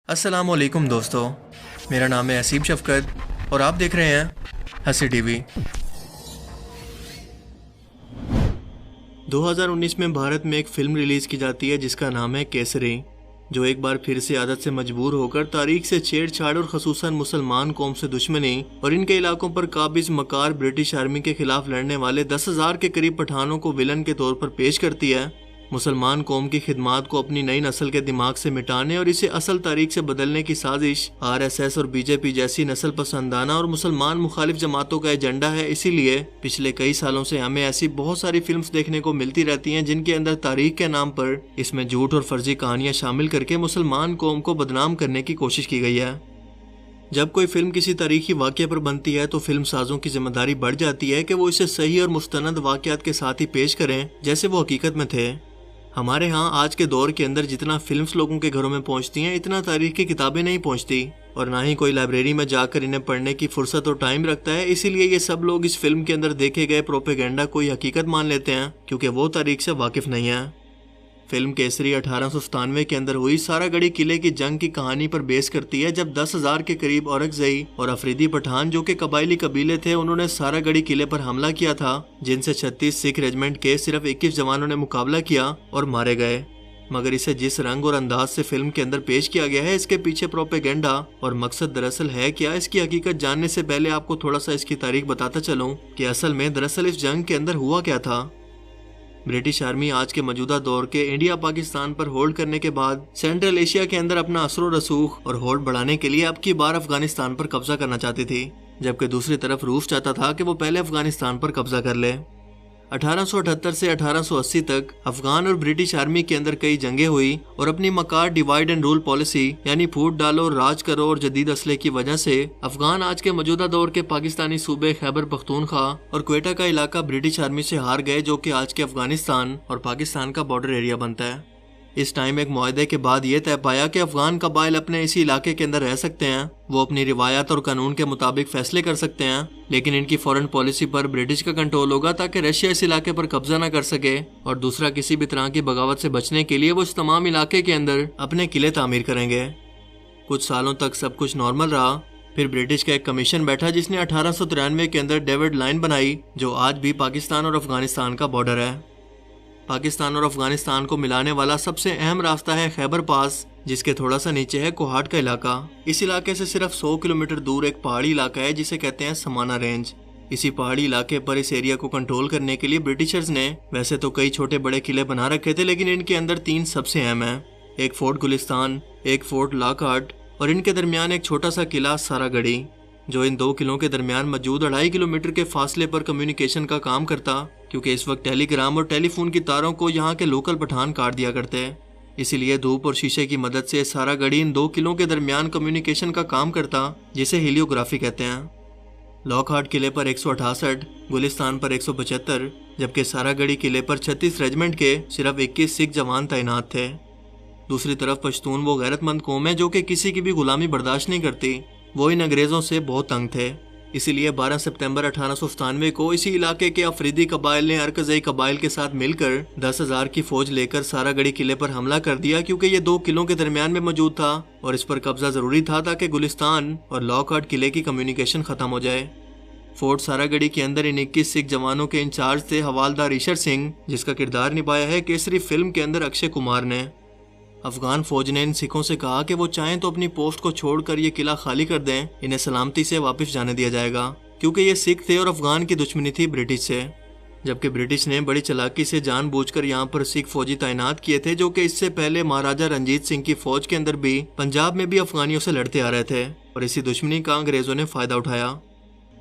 अस्सलामुअलैकुम दोस्तों, मेरा नाम है असीम शफकत और आप देख रहे हैं हंसी टीवी। 2019 में भारत में एक फिल्म रिलीज़ की जाती है जिसका नाम है केसरी, जो एक बार फिर से आदत से मजबूर होकर तारीख से छेड़छाड़ और खसूसन मुसलमान कौम से दुश्मनी और इनके इलाकों पर काबिज मकार ब्रिटिश आर्मी के खिलाफ लड़ने वाले 10,000 के करीब पठानों को विलन के तौर पर पेश करती है। मुसलमान कौम की खिदमात को अपनी नई नस्ल के दिमाग से मिटाने और इसे असल तारीख से बदलने की साजिश आरएसएस और बीजेपी जैसी नस्ल पसंदाना और मुसलमान मुखालिफ जमातों का एजेंडा है। इसीलिए पिछले कई सालों से हमें ऐसी बहुत सारी फिल्म्स देखने को मिलती रहती हैं जिनके अंदर तारीख के नाम पर इसमें झूठ और फर्जी कहानियां शामिल करके मुसलमान कौम को बदनाम करने की कोशिश की गई है। जब कोई फिल्म किसी तारीखी वाक़ये पर बनती है तो फिल्म साजों की जिम्मेदारी बढ़ जाती है कि वो इसे सही और मुस्तनद वाक़यात के साथ ही पेश करें जैसे वो हकीकत में थे। हमारे यहाँ आज के दौर के अंदर जितना फिल्म्स लोगों के घरों में पहुँचती हैं इतना तारीख की किताबें नहीं पहुँचती और ना ही कोई लाइब्रेरी में जाकर इन्हें पढ़ने की फुर्सत और टाइम रखता है। इसीलिए ये सब लोग इस फिल्म के अंदर देखे गए प्रोपेगेंडा को ही हकीकत मान लेते हैं क्योंकि वो तारीख से वाकिफ नहीं है। फिल्म केसरी 1897 के अंदर हुई सारागढ़ी किले की जंग की कहानी पर बेस करती है, जब 10,000 के करीब औरकजई और अफरीदी पठान जो कि कबायली कबीले थे उन्होंने सारागढ़ी किले पर हमला किया था, जिनसे 36 सिख रेजिमेंट के सिर्फ 21 जवानों ने मुकाबला किया और मारे गए। मगर इसे जिस रंग और अंदाज से फिल्म के अंदर पेश किया गया है इसके पीछे प्रोपेगेंडा और मकसद दरअसल है क्या, इसकी हकीकत जानने से पहले आपको थोड़ा सा इसकी तारीख बताता चलूं कि असल में दरअसल इस जंग के अंदर हुआ क्या था। ब्रिटिश आर्मी आज के मौजूदा दौर के इंडिया पाकिस्तान पर होल्ड करने के बाद सेंट्रल एशिया के अंदर अपना असर रसूख और होल्ड बढ़ाने के लिए अब की बार अफगानिस्तान पर कब्जा करना चाहती थी, जबकि दूसरी तरफ रूस चाहता था कि वो पहले अफगानिस्तान पर कब्जा कर ले। 1878 से 1880 तक अफगान और ब्रिटिश आर्मी के अंदर कई जंगें हुई और अपनी मकार डिवाइड एंड रूल पॉलिसी यानी फूट डालो राज करो और जदीद असले की वजह से अफगान आज के मौजूदा दौर के पाकिस्तानी सूबे खैबर पख्तूनख्वा और क्वेटा का इलाका ब्रिटिश आर्मी से हार गए, जो कि आज के अफगानिस्तान और पाकिस्तान का बॉर्डर एरिया बनता है। इस टाइम एक मुआहदे के बाद ये तय पाया कि अफगान कबाइल अपने इसी इलाके के अंदर रह सकते हैं, वो अपनी रिवायत और कानून के मुताबिक फैसले कर सकते हैं, लेकिन इनकी फॉरेन पॉलिसी पर ब्रिटिश का कंट्रोल होगा ताकि रशिया इस इलाके पर कब्जा न कर सके और दूसरा किसी भी तरह की बगावत से बचने के लिए वो इस तमाम इलाके के अंदर अपने किले तामीर करेंगे। कुछ सालों तक सब कुछ नॉर्मल रहा। फिर ब्रिटिश का एक कमीशन बैठा जिसने 1893 के अंदर डेविड लाइन बनाई, जो आज भी पाकिस्तान और अफगानिस्तान का बॉर्डर है। पाकिस्तान और अफगानिस्तान को मिलाने वाला सबसे अहम रास्ता है खैबर पास, जिसके थोड़ा सा नीचे है कोहाट का इलाका। इस इलाके से सिर्फ 100 किलोमीटर दूर एक पहाड़ी इलाका है जिसे कहते हैं समाना रेंज। इसी पहाड़ी इलाके पर इस एरिया को कंट्रोल करने के लिए ब्रिटिशर्स ने वैसे तो कई छोटे बड़े किले बना रखे थे, लेकिन इनके अंदर 3 सबसे अहम है। एक फोर्ट गुलिस्तान, एक फोर्ट लॉकहार्ट और इनके दरमियान एक छोटा सा किला सारागढ़ी, जो इन 2 किलों के दरमियान मौजूद 2.5 किलोमीटर के फासले पर कम्युनिकेशन का काम करता, क्योंकि इस वक्त टेलीग्राम और टेलीफोन की तारों को यहाँ के लोकल पठान काट दिया करते हैं। इसीलिए धूप और शीशे की मदद से सारागढ़ी इन 2 किलों के दरमियान कम्युनिकेशन का काम करता, जिसे हीलियोग्राफी कहते हैं। लॉकहार्ट किले पर 168, गुलिस्तान पर 175, जबकि सारागढ़ी किले पर 36 रेजिमेंट के सिर्फ 21 सिख जवान तैनात थे। दूसरी तरफ पश्तून वो गैरतमंद कौम है जो कि किसी की भी गुलामी बर्दाश्त नहीं करती, वो इन अंग्रेजों से बहुत तंग थे। इसीलिए 12 सितंबर 1897 को इसी इलाके के अफरीदी कबाइल ने अरकजई कबाइल के साथ मिलकर 10,000 की फौज लेकर सारागढ़ी किले पर हमला कर दिया, क्योंकि ये 2 किलों के दरमियान में मौजूद था और इस पर कब्जा जरूरी था ताकि गुलिस्तान और लॉकहार्ट किले की कम्युनिकेशन खत्म हो जाए। फोर्ट सारागढ़ी के अंदर इन 21 सिख जवानों के इंचार्ज थे हवालदार ईशर सिंह, जिसका किरदार निभाया है केसरी फिल्म के अंदर अक्षय कुमार ने। अफगान फौज ने इन सिखों से कहा कि वो चाहें तो अपनी पोस्ट को छोड़कर ये किला खाली कर दें, इन्हें सलामती से वापस जाने दिया जाएगा, क्योंकि ये सिख थे और अफगान की दुश्मनी थी ब्रिटिश से। जबकि ब्रिटिश ने बड़ी चालाकी से जानबूझकर यहाँ पर सिख फौजी तैनात किए थे, जो कि इससे पहले महाराजा रंजीत सिंह की फौज के अंदर भी पंजाब में भी अफगानियों से लड़ते आ रहे थे और इसी दुश्मनी का अंग्रेजों ने फायदा उठाया।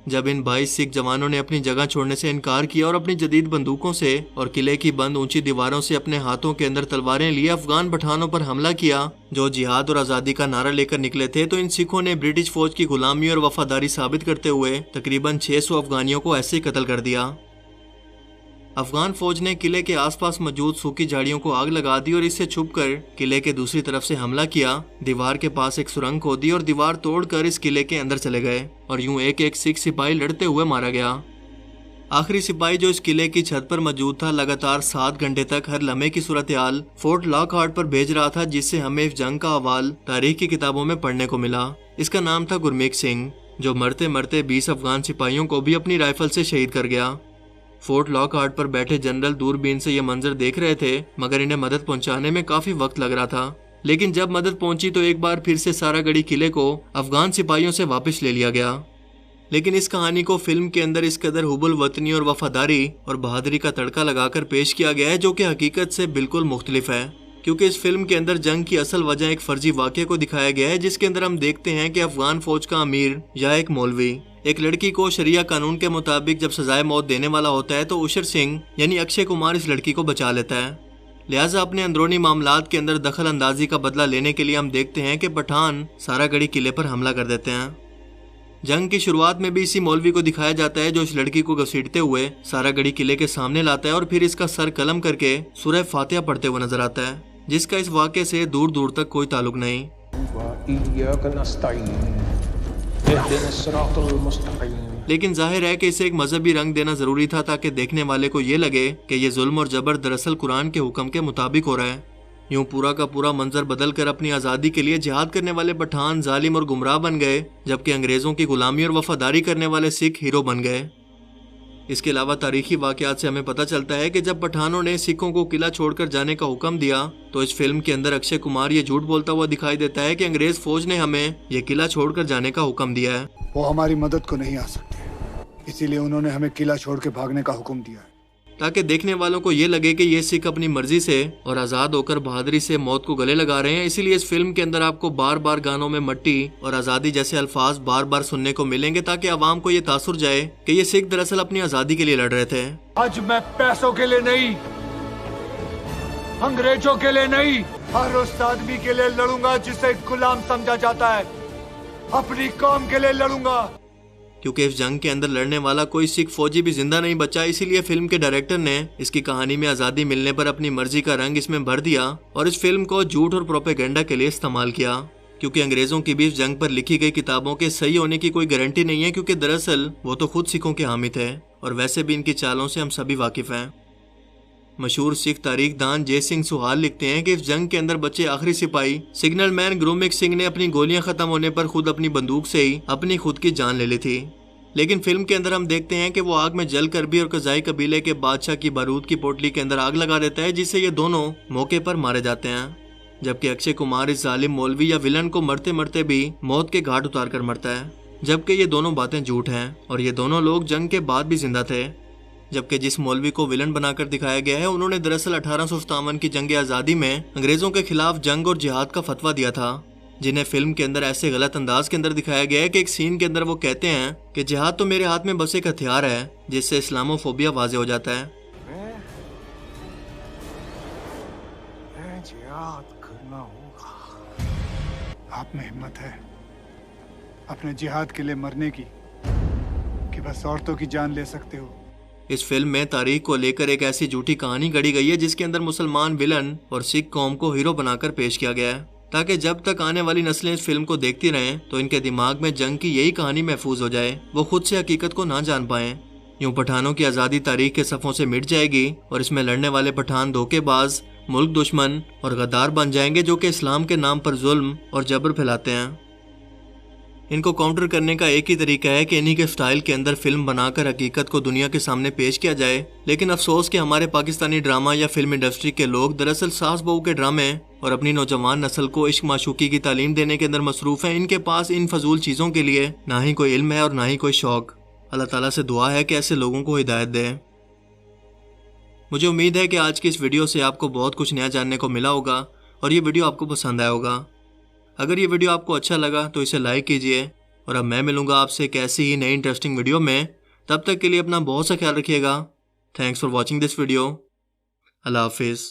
जब इन 22 सिख जवानों ने अपनी जगह छोड़ने से इनकार किया और अपनी जदीद बंदूकों से और किले की बंद ऊंची दीवारों से अपने हाथों के अंदर तलवारें लिए अफगान पठानों पर हमला किया, जो जिहाद और आज़ादी का नारा लेकर निकले थे, तो इन सिखों ने ब्रिटिश फौज की गुलामी और वफादारी साबित करते हुए तकरीबन 600 अफगानियों को ऐसे ही कत्ल कर दिया। अफगान फौज ने किले के आसपास मौजूद सूखी झाड़ियों को आग लगा दी और इससे छुपकर किले के दूसरी तरफ से हमला किया। दीवार के पास एक सुरंग खोदी और दीवार तोड़कर इस किले के अंदर चले गए और यूं एक एक सिख सिपाही लड़ते हुए मारा गया। आखिरी सिपाही जो इस किले की छत पर मौजूद था लगातार 7 घंटे तक हर लम्हे की सूरत हाल फोर्ट लॉकहार्ट पर भेज रहा था, जिससे हमें इस जंग का अहवाल तारीख की किताबों में पढ़ने को मिला। इसका नाम था गुरमीत सिंह, जो मरते मरते 20 अफगान सिपाहियों को भी अपनी राइफल से शहीद कर गया। फोर्ट लॉकहार्ट पर बैठे जनरल दूरबीन से ये मंजर देख रहे थे, मगर इन्हें मदद पहुंचाने में काफी वक्त लग रहा था। लेकिन जब मदद पहुंची तो एक बार फिर से सारागढ़ी किले को अफगान सिपाहियों से वापस ले लिया गया। लेकिन इस कहानी को फिल्म के अंदर इस कदर हुबुल वतनी और वफादारी और बहादुरी का तड़का लगाकर पेश किया गया है, जो कि हकीकत से बिल्कुल मुख्तलिफ है। क्योंकि इस फिल्म के अंदर जंग की असल वजह एक फर्जी वाक़े को दिखाया गया है, जिसके अंदर हम देखते हैं कि अफगान फौज का अमीर या एक मौलवी एक लड़की को शरिया कानून के मुताबिक जब सजाए मौत देने वाला होता है तो उशर सिंह यानी अक्षय कुमार इस लड़की को बचा लेता है। लिहाजा अपने अंदरूनी मामलात के अंदर दखल अंदाजी का बदला लेने के लिए हम देखते हैं कि पठान सारागढ़ी किले पर हमला कर देते हैं। जंग की शुरुआत में भी इसी मौलवी को दिखाया जाता है जो इस लड़की को घसीटते हुए सारागढ़ी किले के सामने लाता है और फिर इसका सर कलम करके सूरह फातिहा पढ़ते हुए नजर आता है, जिसका इस वाक़े से दूर दूर तक कोई ताल्लुक नहीं। लेकिन जाहिर है कि इसे एक मजहबी रंग देना जरूरी था ताकि देखने वाले को ये लगे कि ये जुल्म और जबर दरअसल कुरान के हुक्म के मुताबिक हो रहा है। यूं पूरा का पूरा मंजर बदल कर अपनी आज़ादी के लिए जिहाद करने वाले पठान जालिम और गुमराह बन गए, जबकि अंग्रेज़ों की गुलामी और वफादारी करने वाले सिख हीरो बन गए। इसके अलावा तारीखी वाक़यात से हमें पता चलता है कि जब पठानों ने सिखों को किला छोड़कर जाने का हुक्म दिया तो इस फिल्म के अंदर अक्षय कुमार ये झूठ बोलता हुआ दिखाई देता है कि अंग्रेज फौज ने हमें ये किला छोड़कर जाने का हुक्म दिया है। वो हमारी मदद को नहीं आ सकते, इसीलिए उन्होंने हमें किला छोड़ के भागने का हुक्म दिया है, ताकि देखने वालों को ये लगे कि ये सिख अपनी मर्जी से और आज़ाद होकर बहादुरी से मौत को गले लगा रहे हैं। इसीलिए इस फिल्म के अंदर आपको बार बार गानों में मट्टी और आज़ादी जैसे अल्फाज बार बार सुनने को मिलेंगे, ताकि आवाम को ये तासुर जाए कि ये सिख दरअसल अपनी आज़ादी के लिए लड़ रहे थे। आज मैं पैसों के लिए नहीं, अंग्रेजों के लिए नहीं, हर उस आदमी के लिए लड़ूंगा जिसे गुलाम समझा जाता है, अपनी कौम के लिए लड़ूंगा। क्योंकि इस जंग के अंदर लड़ने वाला कोई सिख फौजी भी जिंदा नहीं बचा, इसीलिए फिल्म के डायरेक्टर ने इसकी कहानी में आज़ादी मिलने पर अपनी मर्जी का रंग इसमें भर दिया और इस फिल्म को झूठ और प्रोपेगेंडा के लिए इस्तेमाल किया। क्योंकि अंग्रेजों की भी इस जंग पर लिखी गई किताबों के सही होने की कोई गारंटी नहीं है, क्योंकि दरअसल वो तो खुद सिखों के हामी थे और वैसे भी इनकी चालों से हम सभी वाकिफ हैं। मशहूर सिख तारीख दान जय सिंह सुहाल लिखते हैं कि इस जंग के अंदर बचे आखिरी सिपाही सिग्नल मैन गुरमीत सिंह ने अपनी गोलियां खत्म होने पर खुद अपनी बंदूक से ही अपनी खुद की जान ले ली थी। लेकिन फिल्म के अंदर हम देखते हैं कि वो आग में जल कर भी और कज़ाई कबीले के बादशाह की बारूद की पोटली के अंदर आग लगा देता है, जिससे ये दोनों मौके पर मारे जाते हैं। जबकि अक्षय कुमार इस जालिम मौलवी या विलन को मरते मरते भी मौत के घाट उतार कर मरता है, जबकि ये दोनों बातें झूठ हैं और ये दोनों लोग जंग के बाद भी जिंदा थे। जबकि जिस मौलवी को विलन बनाकर दिखाया गया है उन्होंने दरअसल 1857 की जंग आज़ादी में अंग्रेजों के खिलाफ जंग और जिहाद का फतवा दिया था, जिन्हें फिल्म के अंदर ऐसे गलत अंदाज के अंदर दिखाया गया है कि एक सीन के अंदर वो कहते हैं कि जिहाद तो मेरे हाथ में बस एक हथियार है, जिससे इस्लामोफोबिया वाज़े हो जाता है। मैं जिहाद करना होगा। आप में हिम्मत है अपने जिहाद के लिए मरने की कि बस औरतों की जान ले सकते हो। इस फिल्म में तारीख को लेकर एक ऐसी झूठी कहानी गढ़ी गई है जिसके अंदर मुसलमान विलन और सिख कौम को हीरो बनाकर पेश किया गया है, ताकि जब तक आने वाली नस्लें इस फिल्म को देखती रहें तो इनके दिमाग में जंग की यही कहानी महफूज हो जाए, वो खुद से हकीकत को ना जान पाएं। यूं पठानों की आज़ादी तारीख के सफ़ों से मिट जाएगी और इसमें लड़ने वाले पठान धोखेबाज, मुल्क दुश्मन और गद्दार बन जाएंगे, जो कि इस्लाम के नाम पर जुल्म और जबर फैलाते हैं। इनको काउंटर करने का एक ही तरीका है कि इन्हीं के स्टाइल के अंदर फिल्म बनाकर हकीकत को दुनिया के सामने पेश किया जाए। लेकिन अफसोस कि हमारे पाकिस्तानी ड्रामा या फिल्म इंडस्ट्री के लोग दरअसल सास बहू के ड्रामे और अपनी नौजवान नस्ल को इश्क माशूकी की तालीम देने के अंदर मसरूफ हैं। इनके पास इन फजूल चीज़ों के लिए ना ही कोई इल्म है और ना ही कोई शौक। अल्लाह ताला से दुआ है कि ऐसे लोगों को हिदायत दे। मुझे उम्मीद है कि आज की इस वीडियो से आपको बहुत कुछ नया जानने को मिला होगा और ये वीडियो आपको पसंद आया होगा। अगर ये वीडियो आपको अच्छा लगा तो इसे लाइक कीजिए और अब मैं मिलूंगा आपसे एक ऐसी ही नई इंटरेस्टिंग वीडियो में। तब तक के लिए अपना बहुत सा ख्याल रखिएगा। Thanks for watching this video. अल्लाह हाफिज़।